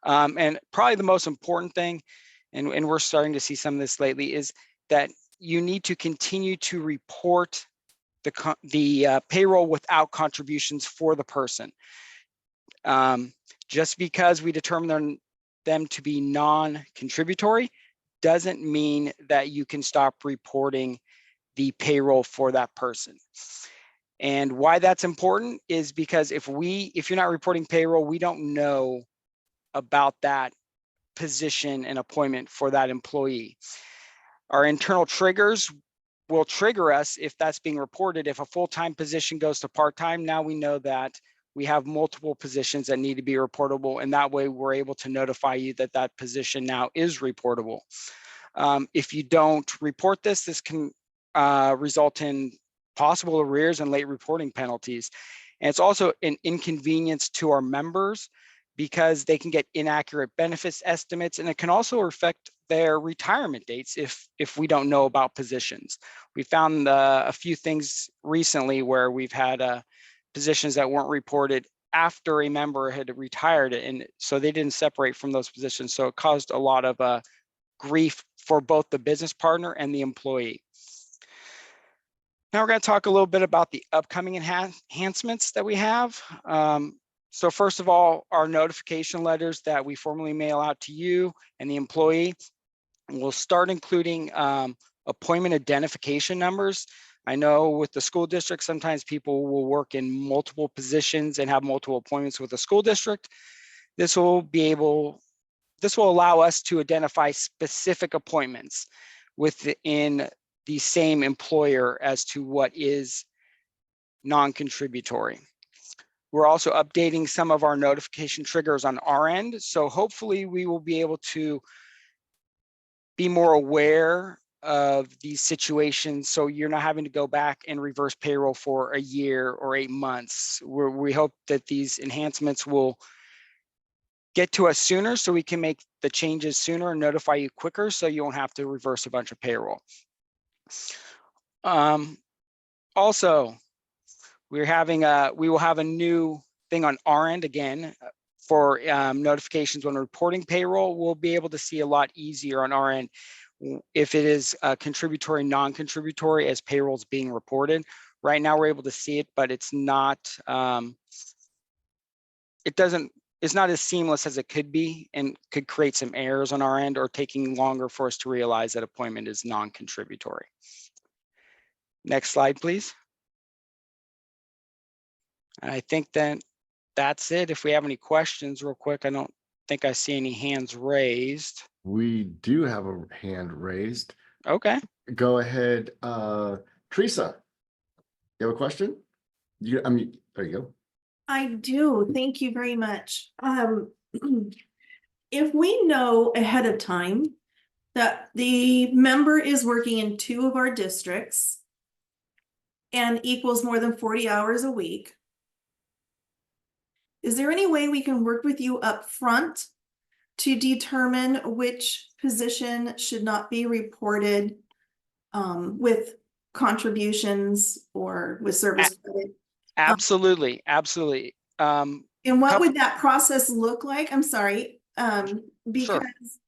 And probably the most important thing, and we're starting to see some of this lately, is that you need to continue to report the payroll without contributions for the person. Just because we determine them to be non-contributory doesn't mean that you can stop reporting the payroll for that person. And why that's important is because if you're not reporting payroll, we don't know about that position and appointment for that employee. Our internal triggers will trigger us if that's being reported. If a full-time position goes to part-time, now we know that we have multiple positions that need to be reportable, and that way we're able to notify you that that position now is reportable. If you don't report this, this can result in possible arrears and late reporting penalties. And it's also an inconvenience to our members because they can get inaccurate benefits estimates, and it can also affect their retirement dates if we don't know about positions. We found a few things recently where we've had positions that weren't reported after a member had retired, and so they didn't separate from those positions. So it caused a lot of grief for both the business partner and the employee. Now we're going to talk a little bit about the upcoming enhancements that we have. So first of all, our notification letters that we formally mail out to you and the employee will start including appointment identification numbers. I know with the school district, sometimes people will work in multiple positions and have multiple appointments with the school district. This will allow us to identify specific appointments within the same employer as to what is non-contributory. We're also updating some of our notification triggers on our end. So hopefully we will be able to be more aware of these situations, so you're not having to go back and reverse payroll for a year or 8 months. We hope that these enhancements will get to us sooner so we can make the changes sooner and notify you quicker so you won't have to reverse a bunch of payroll. Also, we will have a new thing on our end again for notifications when reporting payroll, we'll be able to see a lot easier on our end if it is contributory, non-contributory as payroll's being reported. Right now, we're able to see it, but it's not, it's not as seamless as it could be and could create some errors on our end or taking longer for us to realize that appointment is non-contributory. Next slide, please. And I think then that's it. If we have any questions real quick, I don't think I see any hands raised. We do have a hand raised. Okay. Go ahead, Teresa. You have a question? There you go. I do. Thank you very much. If we know ahead of time that the member is working in 2 of our districts and equals more than 40 hours a week, is there any way we can work with you up front to determine which position should not be reported with contributions or with service credit? Absolutely, absolutely. And what would that process look like? I'm sorry, because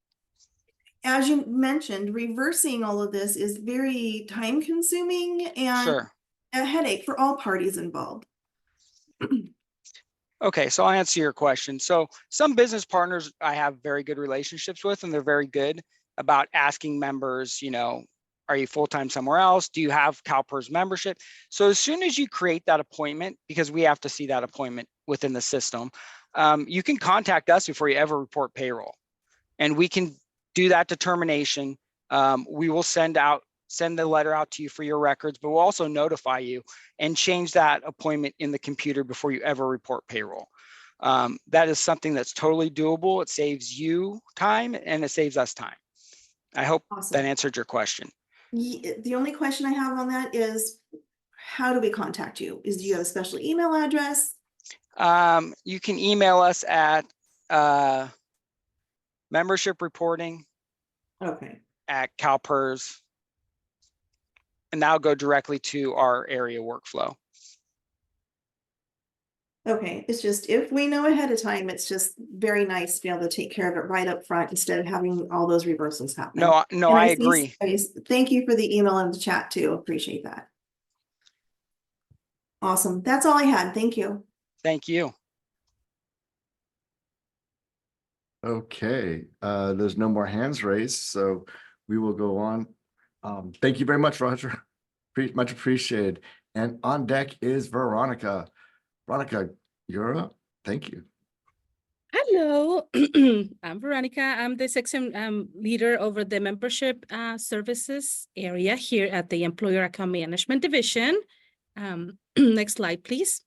as you mentioned, reversing all of this is very time consuming and a headache for all parties involved. Okay, so I'll answer your question. So some business partners I have very good relationships with, and they're very good about asking members, you know, are you full-time somewhere else? Do you have CalPERS membership? So as soon as you create that appointment, because we have to see that appointment within the system, you can contact us before you ever report payroll. And we can do that determination. We will send the letter out to you for your records, but we'll also notify you and change that appointment in the computer before you ever report payroll. That is something that's totally doable. It saves you time and it saves us time. I hope that answered your question. The only question I have on that is, how do we contact you? Do you have a special email address? You can email us at membership reporting at CalPERS, and that'll go directly to our area workflow. Okay, it's just, if we know ahead of time, it's just very nice to be able to take care of it right up front instead of having all those reversals happen. No, I agree. Thank you for the email and the chat too. Appreciate that. Awesome. That's all I had. Thank you. Thank you. Okay, there's no more hands raised, so we will go on. Thank you very much, Roger. Much appreciated. And on deck is Veronica. Veronica, you're up. Thank you. Hello, I'm Veronica. I'm the section leader over the membership services area here at the Employer Account Management Division. Next slide, please.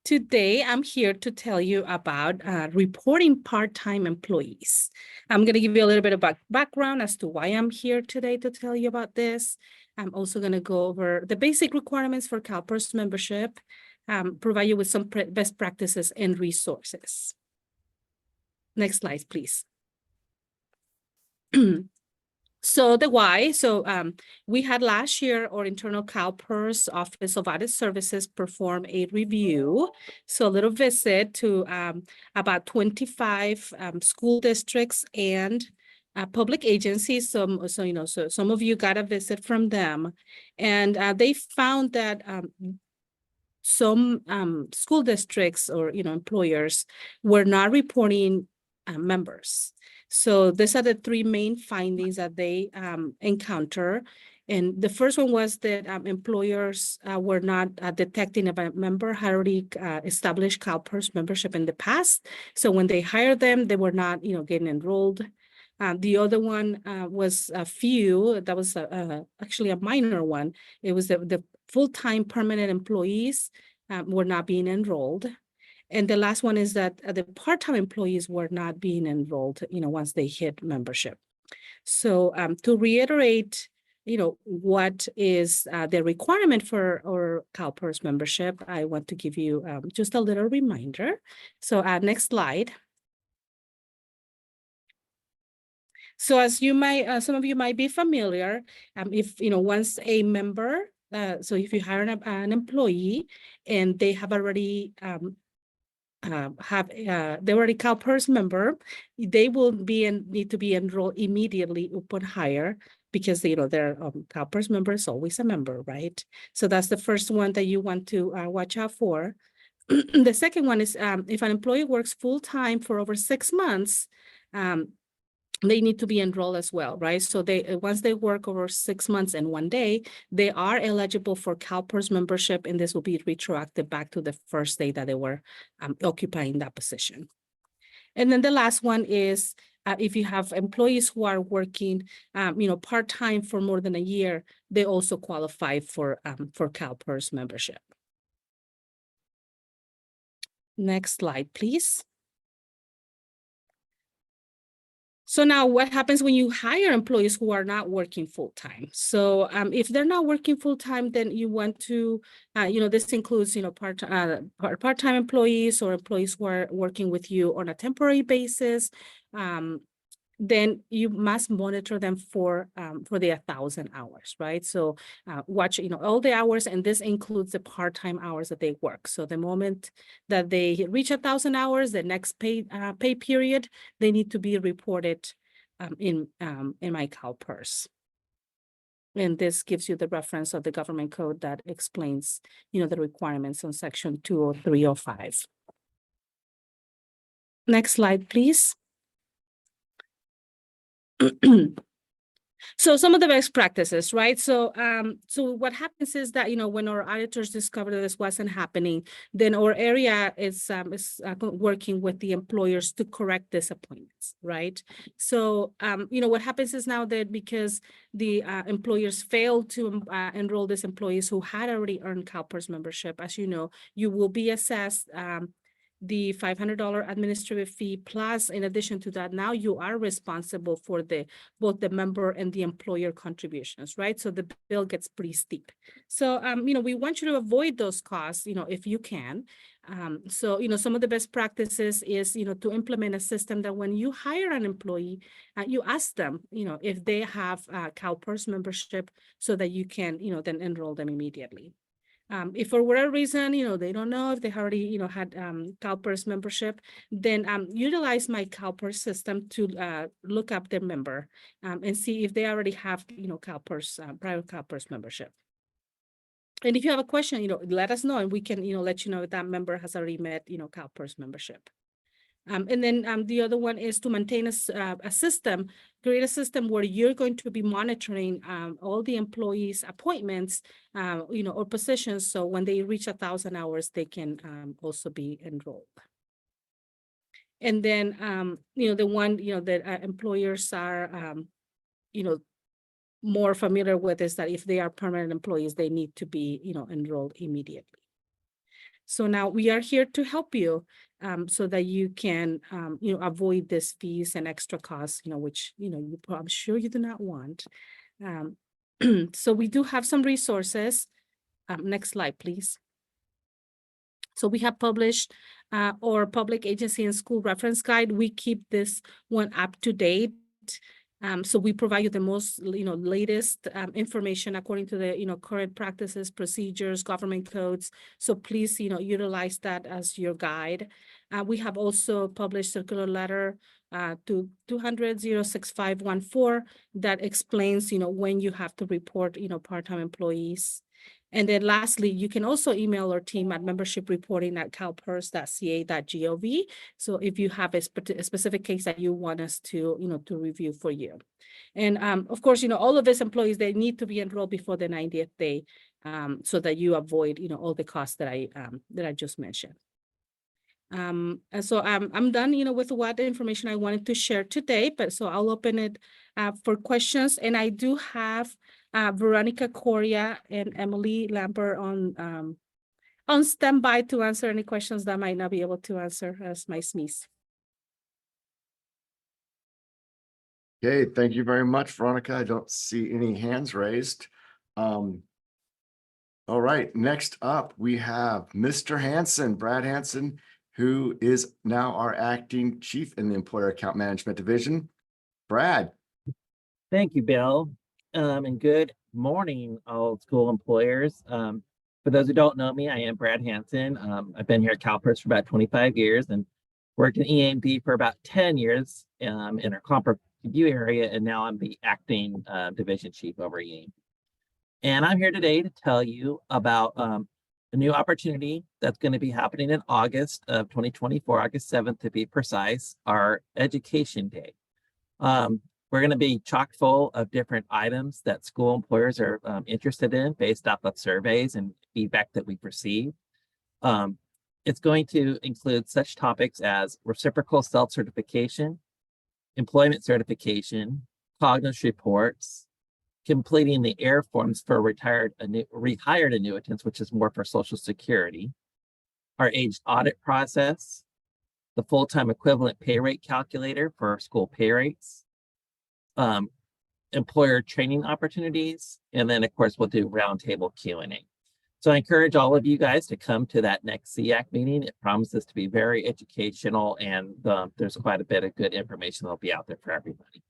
Today, I'm here to tell you about reporting part-time employees. I'm going to give you a little bit of background as to why I'm here today to tell you about this. I'm also going to go over the basic requirements for CalPERS membership, provide you with some best practices and resources. Next slide, please. So the why, we had last year our internal CalPERS Office of Audit Services perform a review. So a little visit to about 25 school districts and public agencies. So some of you got a visit from them, and they found that some school districts or employers were not reporting members. So these are the 3 main findings that they encounter. And the first one was that employers were not detecting if a member had already established CalPERS membership in the past. So when they hired them, they were not, getting enrolled. The other one was a few, that was actually a minor one. It was the full-time permanent employees were not being enrolled. And the last one is that the part-time employees were not being enrolled, once they hit membership. So to reiterate, what is the requirement for our CalPERS membership, I want to give you just a little reminder. So next slide. So as you might, some of you might be familiar, if, once a member, so if you hire an employee and they have already they're already CalPERS member, they will need to be enrolled immediately upon hire because they're CalPERS member is always a member, right? So that's the first one that you want to watch out for. The second one is if an employee works full-time for over 6 months, they need to be enrolled as well, right? So once they work over 6 months and 1 day, they are eligible for CalPERS membership, and this will be retroactive back to the first day that they were occupying that position. And then the last one is if you have employees who are working, part-time for more than a year, they also qualify for CalPERS membership. Next slide, please. So now what happens when you hire employees who are not working full-time? So if they're not working full-time, then you want to, this includes, part-time employees or employees who are working with you on a temporary basis. Then you must monitor them for the 1,000 hours, right? So watch, all the hours, and this includes the part-time hours that they work. So the moment that they reach 1,000 hours, the next pay period, they need to be reported in my CalPERS. And this gives you the reference of the government code that explains, the requirements on section 20305. Next slide, please. So some of the best practices, right? So so what happens is that, when our auditors discovered that this wasn't happening, then our area is working with the employers to correct disappointments, right? So, what happens is now that because the employers failed to enroll these employees who had already earned CalPERS membership, as you know, you will be assessed the $500 administrative fee, plus in addition to that, now you are responsible for both the member and the employer contributions, right? So the bill gets pretty steep. So, we want you to avoid those costs, if you can. So, some of the best practices is, to implement a system that when you hire an employee, you ask them, if they have CalPERS membership so that you can, then enroll them immediately. If for whatever reason, they don't know if they already, had CalPERS membership, then utilize my CalPERS system to look up their member and see if they already have, CalPERS, private CalPERS membership. And if you have a question, let us know and we can, let you know if that member has already met, CalPERS membership. And then the other one is to maintain a system, create a system where you're going to be monitoring all the employees' appointments, or positions. So when they reach 1,000 hours, they can also be enrolled. And then, the one, that employers are, more familiar with is that if they are permanent employees, they need to be, enrolled immediately. So now we are here to help you so that you can, avoid these fees and extra costs, which, I'm sure you do not want. So we do have some resources. Next slide, please. So we have published our public agency and school reference guide. We keep this one up to date. So we provide you the most, latest information according to the, current practices, procedures, government codes. So please, utilize that as your guide. We have also published circular letter to 200-06514 that explains, when you have to report, part-time employees. And then lastly, you can also email our team at membership-reporting@calpers.ca.gov. So if you have a specific case that you want us to, to review for you. And of course, all of these employees, they need to be enrolled before the 90th day so that you avoid, all the costs that I just mentioned. And so I'm done, with what information I wanted to share today, but so I'll open it for questions. And I do have Veronica Coria and Emily Lambert on standby to answer any questions that I might not be able to answer as my SMEs. Okay, thank you very much, Veronica. I don't see any hands raised. All right, next up, we have Mr. Hanson, Brad Hanson, who is now our acting chief in the Employer Account Management Division. Brad. Thank you, Bill. And good morning, all school employers. For those who don't know me, I am Brad Hansen. I've been here at CalPERS for about 25 years and worked in EAMD for about 10 years in our comp review area, and now I'm the acting division chief over EAMD. And I'm here today to tell you about a new opportunity that's going to be happening in August of 2024, August 7th to be precise, our Education Day. We're going to be chock full of different items that school employers are interested in based off of surveys and feedback that we've received. It's going to include such topics as reciprocal self-certification, employment certification, cognitive reports, completing the AIR forms for rehired annuitants, which is more for Social Security, our aged audit process, the full-time equivalent pay rate calculator for school pay rates, employer training opportunities, and then of course we'll do roundtable Q&A. So I encourage all of you guys to come to that next SEAC meeting. It promises to be very educational, and there's quite a bit of good information that'll be out there for everybody.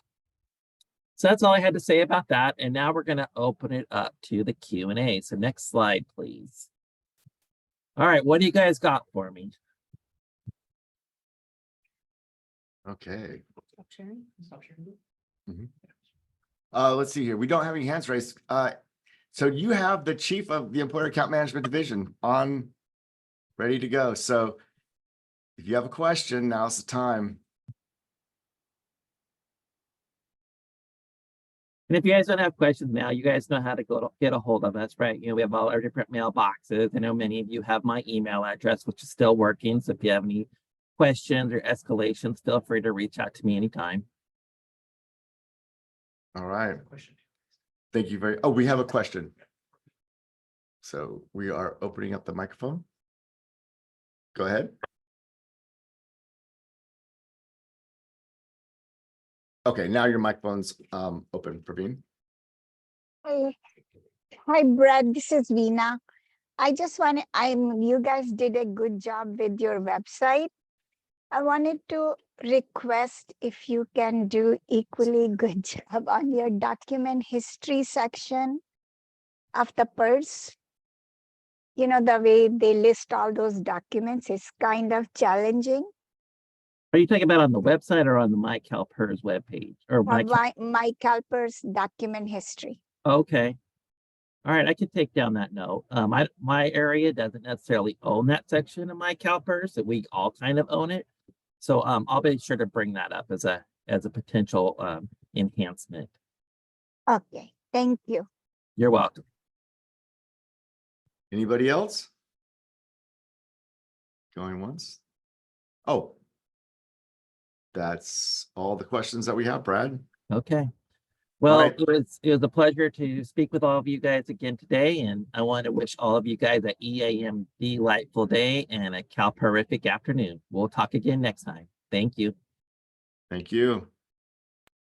So that's all I had to say about that. And now we're going to open it up to the Q&A. So next slide, please. All right, what do you guys got for me? Okay. Stop sharing. Stop sharing. Let's see here. We don't have any hands raised. So you have the chief of the Employer Account Management Division on, ready to go. So if you have a question, now's the time. And if you guys don't have questions now, you guys know how to get a hold of us, right? You know, we have all our different mailboxes. I know many of you have my email address, which is still working. So if you have any questions or escalations, feel free to reach out to me anytime. All right. Thank you very, oh, we have a question. So we are opening up the microphone. Go ahead. Okay, now your microphone's open, Praveen. Hi, Brad. This is Veena. I just wanted, you guys did a good job with your website. I wanted to request if you can do equally good job on your document history section of the PERS. You know, the way they list all those documents is kind of challenging. Are you talking about on the website or on the My CalPERS webpage? Or My CalPERS document history. Okay. All right, I can take down that note. My area doesn't necessarily own that section of My CalPERS, that we all kind of own it. So I'll be sure to bring that up as a potential enhancement. Okay, thank you. You're welcome. Anybody else? Going once? Oh, that's all the questions that we have, Brad. Okay. Well, right. it was a pleasure to speak with all of you guys again today, and I want to wish all of you guys an EAMD delightful day and a CalPERific afternoon. We'll talk again next time. Thank you. Thank you.